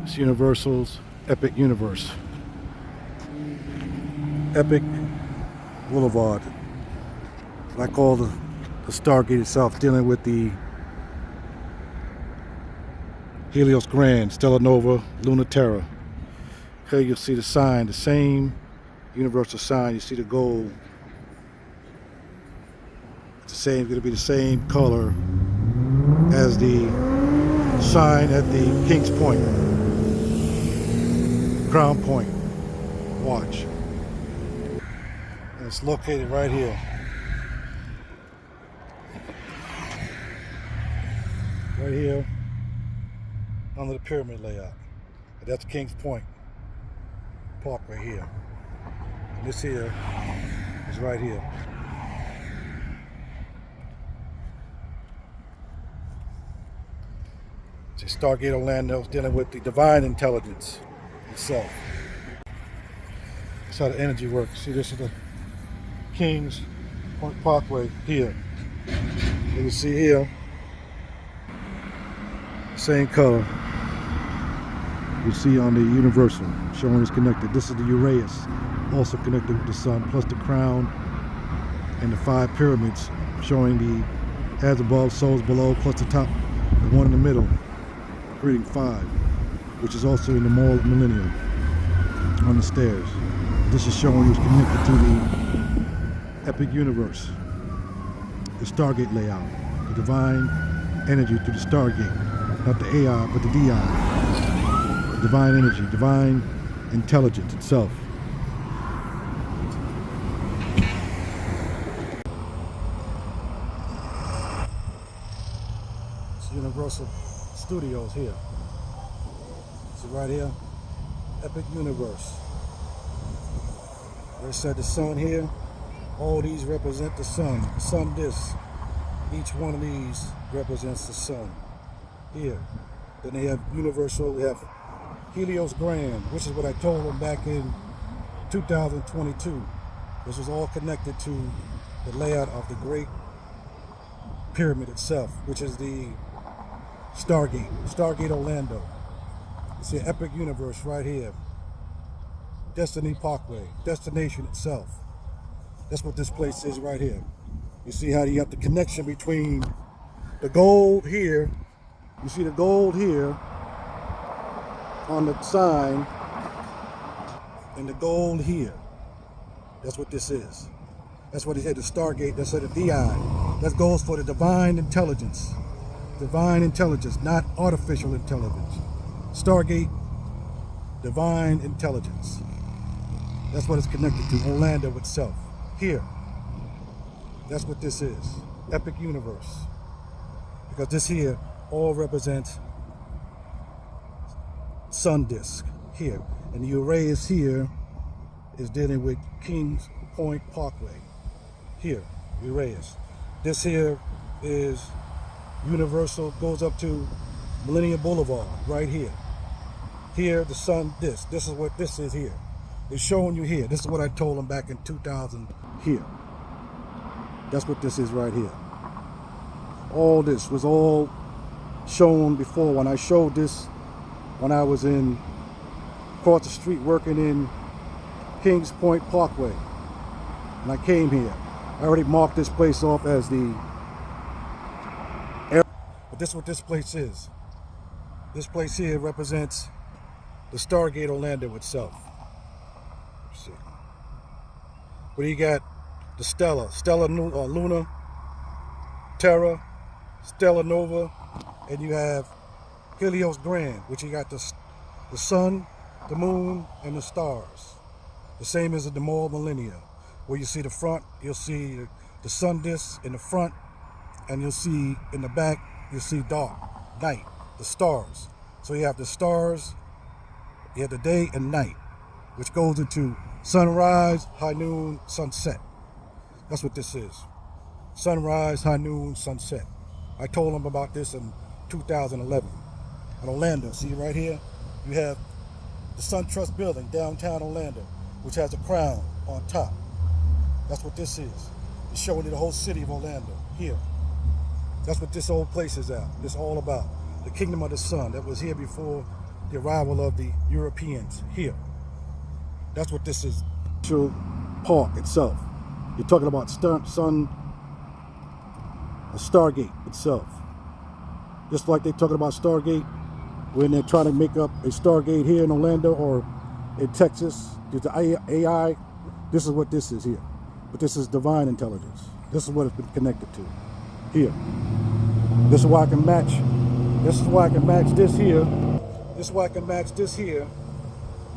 It's Universal's Epic Universe. Epic Boulevard. Like all the Stargate itself, dealing with the Helios Grand, Stellar Nova, Luna Terra. Here you'll see the sign, the same universal sign. You see the gold. It's going to be the same color as the sign at the King's Point, Crown Point watch. And it's located right here. Right here under the pyramid layout. And that's King's Point Park right here. And this here is right here. It's Stargate Orlando is dealing with the divine intelligence itself. That's how the energy works. See, this is the King's Point Parkway here. You can see here, same color you see on the Universal, showing it's connected. This is the Uraeus, also connected with the sun, plus the crown and the 5 pyramids, showing the as above, souls below, plus the top, the one in the middle, creating 5, which is also in the millennium on the stairs. This is showing it's connected to the Epic Universe, the Stargate layout, the divine energy to the Stargate, not the AI, but the DI, the divine energy, divine intelligence itself. It's Universal Studios here. So right here, Epic Universe. They said the sun here. All these represent the sun disk. Each one of these represents the sun. Here. Then they have Universal, they have Helios Grand, which is what I told them back in 2022. This was all connected to the layout of the Great Pyramid itself, which is the Stargate Orlando. You see Epic Universe right here. Destiny Parkway, destination itself. That's what this place is right here. You see how you have the connection between the gold here. You see the gold here on the sign and the gold here. That's what this is. That's what he said, the Stargate, that's the DI. That goes for the divine intelligence. Divine intelligence, not artificial intelligence. Stargate, divine intelligence. That's what it's connected to, Orlando itself. Here. That's what this is. Epic Universe. Because this here all represents sun disk here. And the Uraeus here is dealing with Kings Point Parkway. Here, Uraeus. This here is Universal, goes up to Millennium Boulevard, right here. Here, the sun disk. This is what this is here. It's showing you here. This is what I told them back in 2000 here. That's what this is right here. All this was all shown before when I showed this when I was in across the street working in Kings Point Parkway. And I came here. I already marked this place off as the area. But this is what this place is. This place here represents the Stargate Orlando itself. Let's see. But you got the Stellar Luna, Terra, Stellar Nova, and you have Helios Grand, which you got the sun, the moon, and the stars. The same as the millennia, where you see the front, you'll see the sun disk in the front, and you'll see in the back, you'll see dark, night, the stars. So you have the stars, you have the day and night, which goes into sunrise, high noon, sunset. That's what this is. Sunrise, high noon, sunset. I told them about this in 2011. In Orlando, see right here, you have the Sun Trust building, downtown Orlando, which has a crown on top. That's what this is. It's showing you the whole city of Orlando, here. That's what this old place is at. It's all about. The kingdom of the sun that was here before the arrival of the Europeans here. That's what this is. Actual park itself. You're talking about Stargate itself. Just like they're talking about Stargate when they're trying to make up a Stargate here in Orlando or in Texas due to AI. This is what this is here. But this is divine intelligence. This is what it's been connected to here. This is why I can match. This is why I can match this here. This is why I can match this here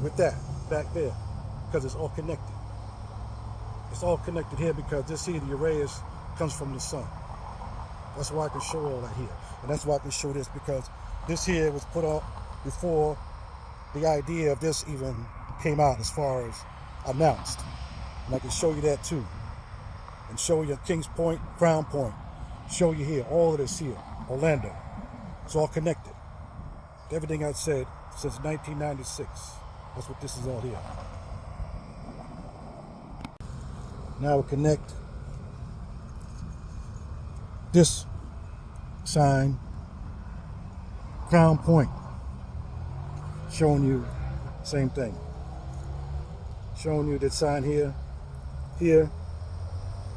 with that back there, because it's all connected. It's all connected here because this here, the Uranus, comes from the sun. That's why I can show all that here. And that's why I can show this, because this here was put up before the idea of this even came out as far as announced. And I can show you that too. And show you Kings Point, Crown Point. Show you here, all of this here, Orlando. It's all connected. Everything I've said since 1996. That's what this is all here. Now we connect this sign, Crown Point, showing you same thing. Showing you that sign here, here.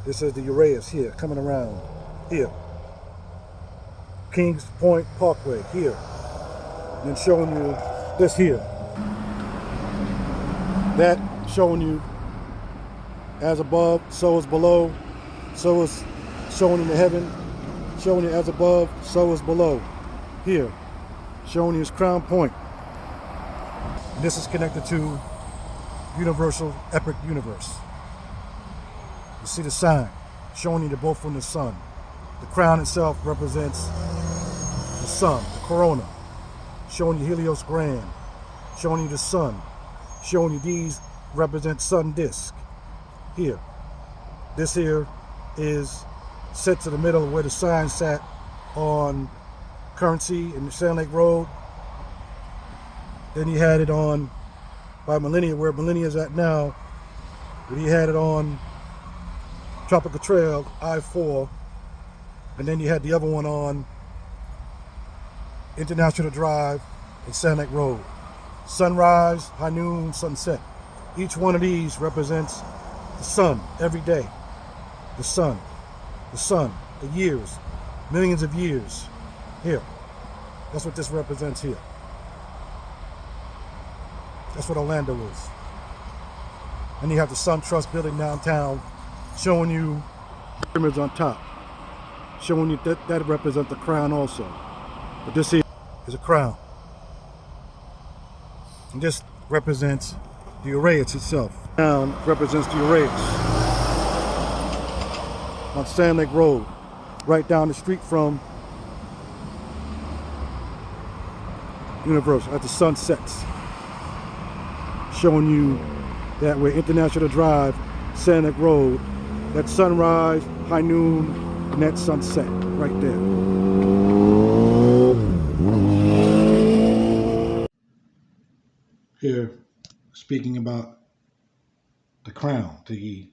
This is the Uranus here, coming around here. Kings Point Parkway here. And showing you this here. That showing you as above, so is below. So is showing in the heaven. Showing you as above, so is below. Here. Showing you is Crown Point. And this is connected to Universal Epic Universe. You see the sign showing you they're both from the sun. The crown itself represents the sun, the corona. Showing you Helios Grand. Showing you the sun. Showing you these represent sun disk. Here. This here is set to the middle of where the sign sat on Currency in the Sand Lake Road. Then you had it on by Millennia, where Millennia is at now. But he had it on Tropical Trail, I-4. And then you had the other one on International Drive and Sand Lake Road. Sunrise, high noon, sunset. Each one of these represents the sun every day. The sun, the years, millions of years. Here. That's what this represents here. That's what Orlando is. And you have the Sun Trust building downtown showing you pyramids on top. Showing you that represents the crown also. But this here is a crown. And this represents the Uranus itself. Crown represents the Uranus. On Sand Lake Road, right down the street from Universal, as the sun sets. Showing you that where International Drive, Sand Lake Road, that sunrise, high noon, and that sunset right there. Here, speaking about the crown, the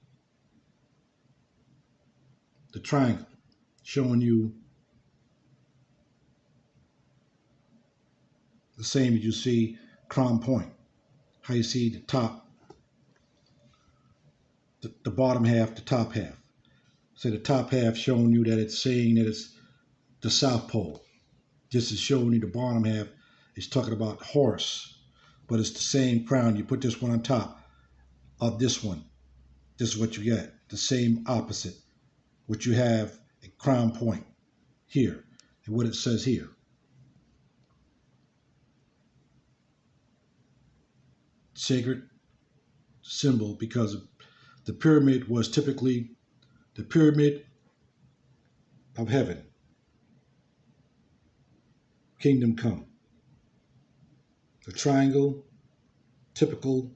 triangle, showing you the same as you see Crown Point. How you see the top, the bottom half, the top half. So the top half showing you that it's saying that it's the South Pole. This is showing you the bottom half is talking about Horus, but it's the same crown. You put this one on top of this one. This is what you get, the same opposite. What you have at Crown Point here, and what it says here. Sacred symbol, because the pyramid was typically the pyramid of heaven. Kingdom come. The triangle, typical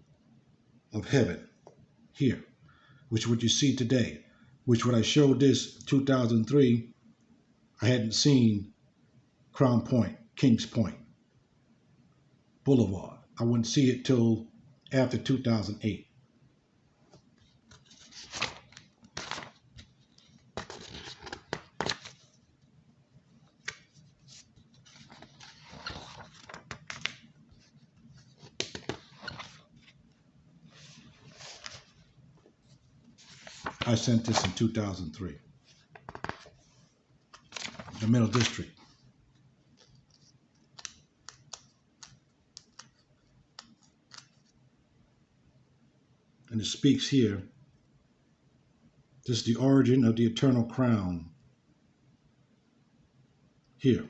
of heaven here, which what you see today, which when I showed this 2003, I hadn't seen Crown Point, Kings Point, Boulevard. I wouldn't see it till after 2008. I sent this in 2003. The Middle District. And it speaks here. This is the origin of the eternal crown. Here.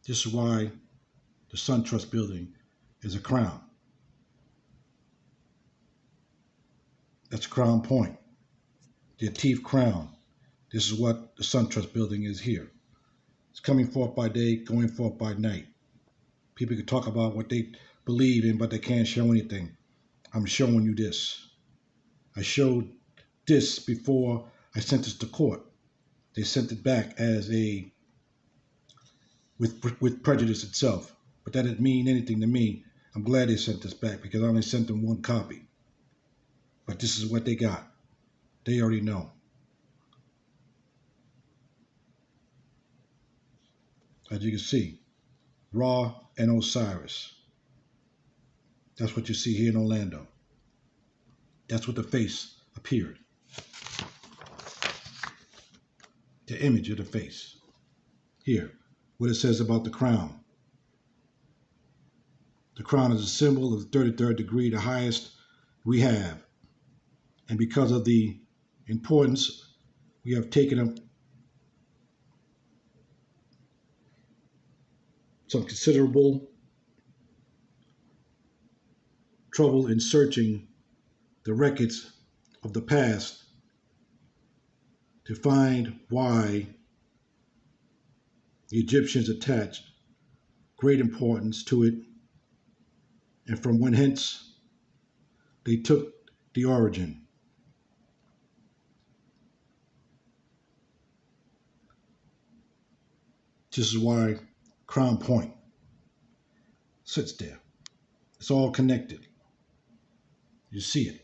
This is why the Sun Trust building is a crown. That's Crown Point. The Atif crown. This is what the Sun Trust building is here. It's coming forth by day, going forth by night. People can talk about what they believe in, but they can't show anything. I'm showing you this. I showed this before I sent this to court. They sent it back as a with prejudice itself, but that didn't mean anything to me. I'm glad they sent this back because I only sent them one copy. But this is what they got. They already know. As you can see, Ra and Osiris. That's what you see here in Orlando. That's what the face appeared. The image of the face. Here, what it says about the crown. The crown is a symbol of the 33rd degree, the highest we have. And because of the importance, we have taken up some considerable trouble in searching the records of the past to find why the Egyptians attached great importance to it and from when hence they took the origin. This is why Crown Point sits there. It's all connected. You see it.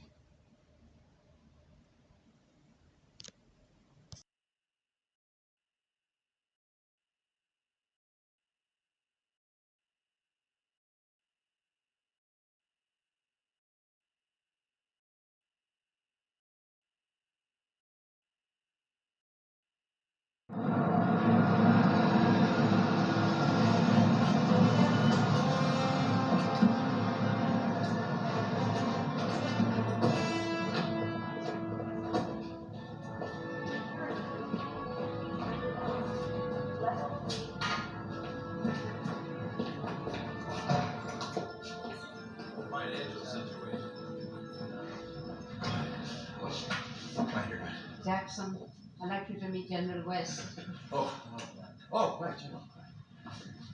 Jackson, I'd like you to meet General West. Right, General.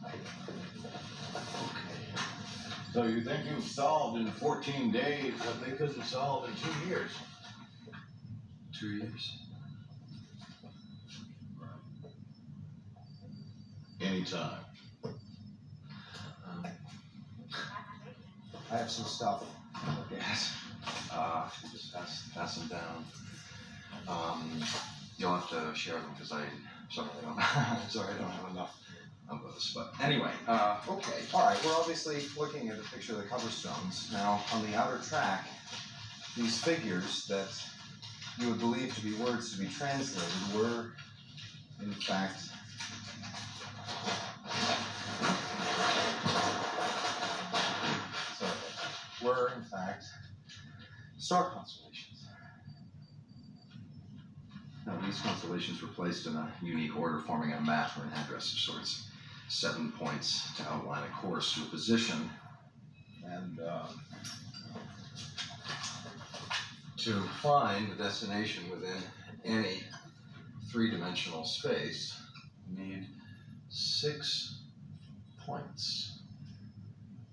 Okay. So you think you've solved in 14 days what they couldn't solve in 2 years? 2 years? Anytime. I have some stuff. Yes. Just pass them down. You'll have to share them because I don't have enough of those. But anyway, okay, all right. We're obviously looking at a picture of the cover stones. Now, on the outer track, these figures that you would believe to be words to be translated were, in fact, star constellations. Now, these constellations were placed in a unique order, forming a map or an address of sorts. 7 points to outline a course to a position, and to find the destination within any three-dimensional space, you need 6 points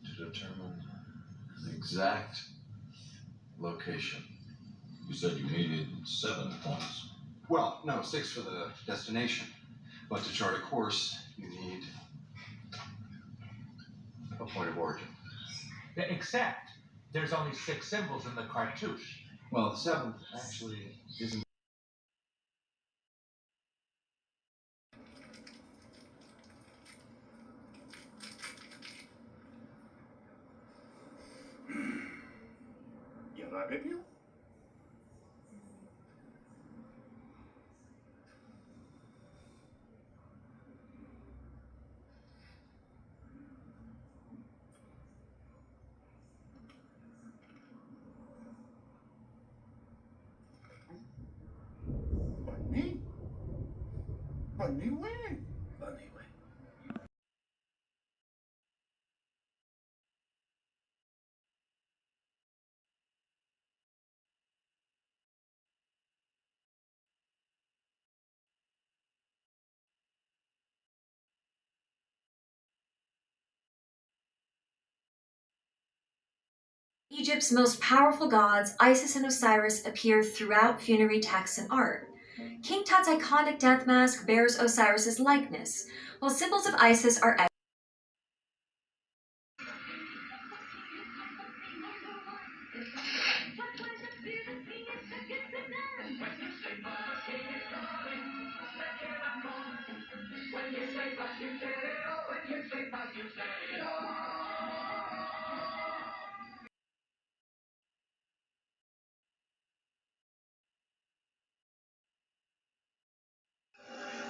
to determine the exact location. You said you needed 7 points. Well, no, 6 for the destination. But to chart a course, you need a point of origin. Except there's only 6 symbols in the cartouche. Well, the 7th actually isn't. rape you? Bunny? Bunny when? Bunny when? Egypt's most powerful gods, Isis and Osiris, appear throughout funerary texts and art. King Tut's iconic death mask bears Osiris's likeness, while symbols of Isis are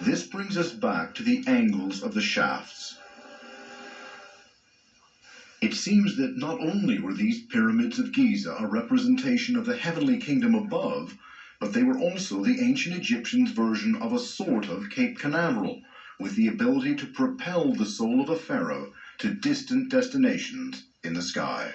This brings us back to the angles of the shafts. It seems that not only were these pyramids of Giza a representation of the heavenly kingdom above, but they were also the ancient Egyptians' version of a sort of Cape Canaveral, with the ability to propel the soul of a pharaoh to distant destinations in the sky.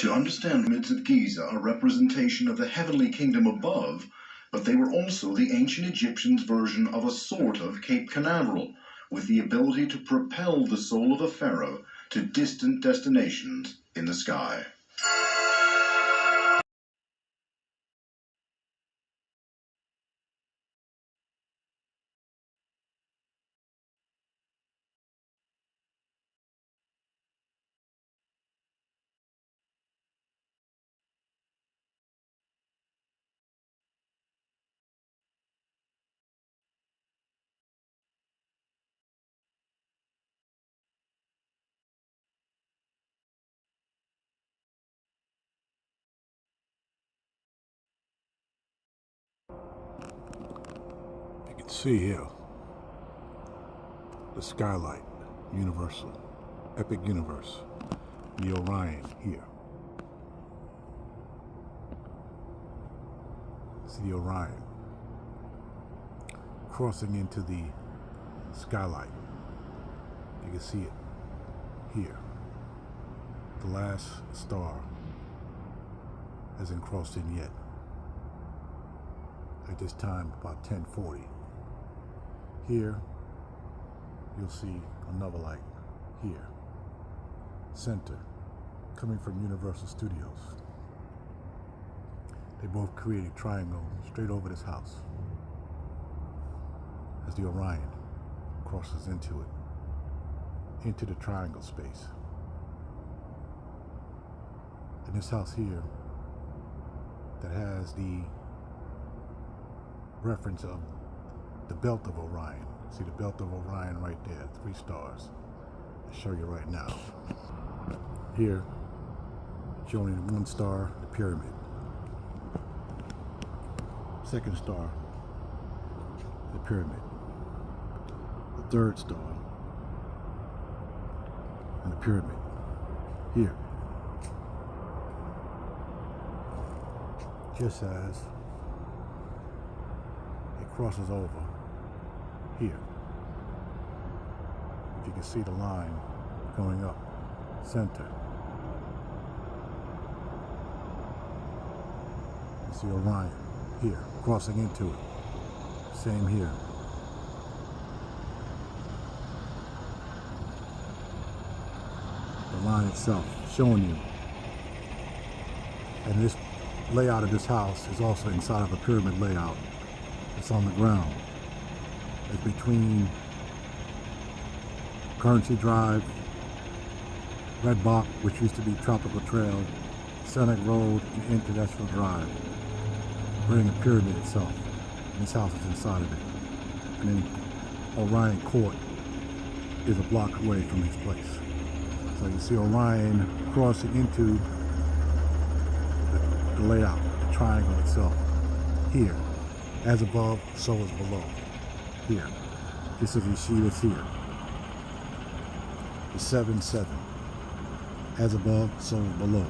To understand the pyramids of Giza a representation of the heavenly kingdom above, but they were also the ancient Egyptians' version of a sort of Cape Canaveral, with the ability to propel the soul of a pharaoh to distant destinations in the sky. You can see here the skylight, universal, epic universe, the Orion here. It's the Orion crossing into the skylight. You can see it here. The last star hasn't crossed in yet. At this time, about 10:40. Here, you'll see another light here. Center, coming from Universal Studios. They both create a triangle straight over this house as the Orion crosses into it, into the triangle space. And this house here that has the reference of the belt of Orion. See the belt of Orion right there, 3 stars. I'll show you right now. Here, showing 1 star, the pyramid. 2nd star, the pyramid. The 3rd star, and the pyramid. Here. Just as it crosses over here. If you can see the line going up, center. You see Orion here, crossing into it. Same here. The line itself showing you. And this layout of this house is also inside of a pyramid layout. It's on the ground. It's between Currency Drive, Red Bach, which used to be Tropical Trail, Scenic Road, and International Drive. We're in the pyramid itself. And this house is inside of it. And then Orion Court is a block away from his place. So you see Orion crossing into the layout, the triangle itself. Here, as above, so is below. Here, just as you see this here. The 7-7. As above, so is below.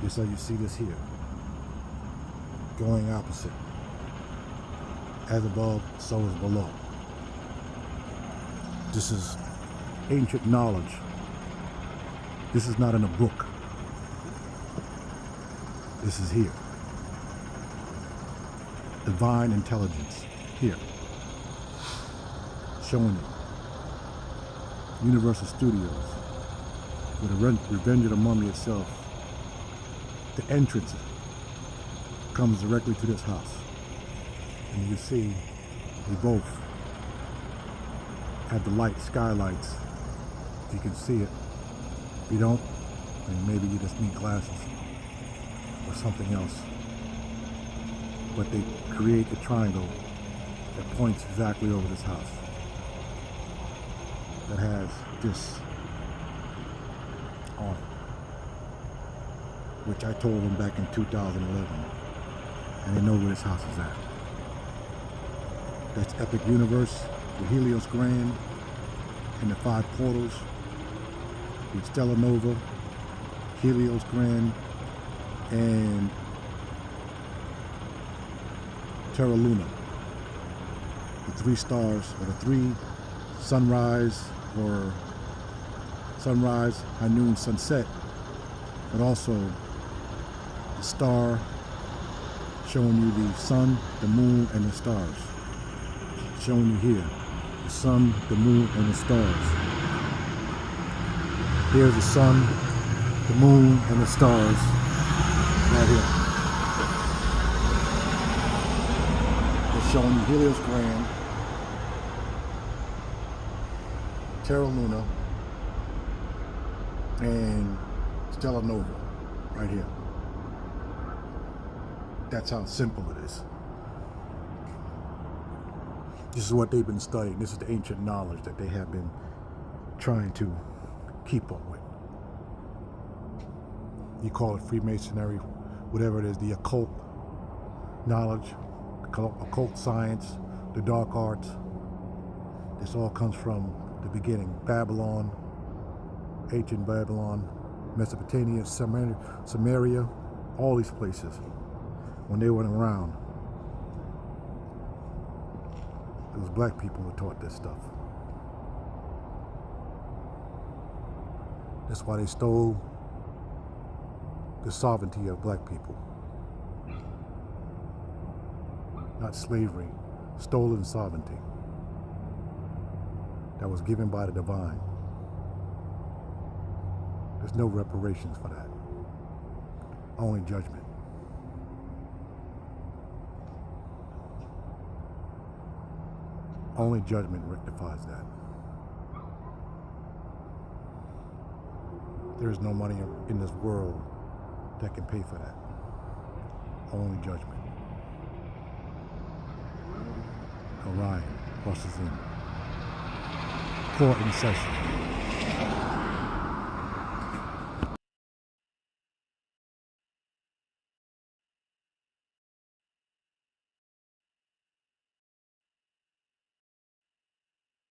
Just as you see this here. Going opposite. As above, so is below. This is ancient knowledge. This is not in a book. This is here. Divine intelligence. Here. Showing you. Universal Studios. With Revenge of the Mummy itself. The entrance comes directly to this house. And you see they both have the light skylights. You can see it. If you don't, then maybe you just need glasses or something else. But they create a triangle that points exactly over this house. That has this on it. Which I told them back in 2011. And they know where this house is at. That's Epic Universe with Helios Grand and the 5 portals with Stella Nova, Helios Grand, and Terra Luna. The 3 stars, or the 3 sunrise, or sunrise, high noon, sunset, but also the star showing you the sun, the moon, and the stars. Showing you here, the sun, the moon, and the stars. Here's the sun, the moon, and the stars right here. It's showing you Helios Grand, Terra Luna, and Stella Nova right here. That's how simple it is. This is what they've been studying. This is the ancient knowledge that they have been trying to keep up with. You call it Freemasonry, whatever it is, the occult knowledge, occult science, the dark arts. This all comes from the beginning. Babylon, ancient Babylon, Mesopotamia, Samaria, all these places. When they went around, it was black people who taught this stuff. That's why they stole the sovereignty of black people. Not slavery, stolen sovereignty that was given by the divine. There's no reparations for that. Only judgment. Only judgment rectifies that. There is no money in this world that can pay for that. Only judgment. Orion crosses in. Court in session.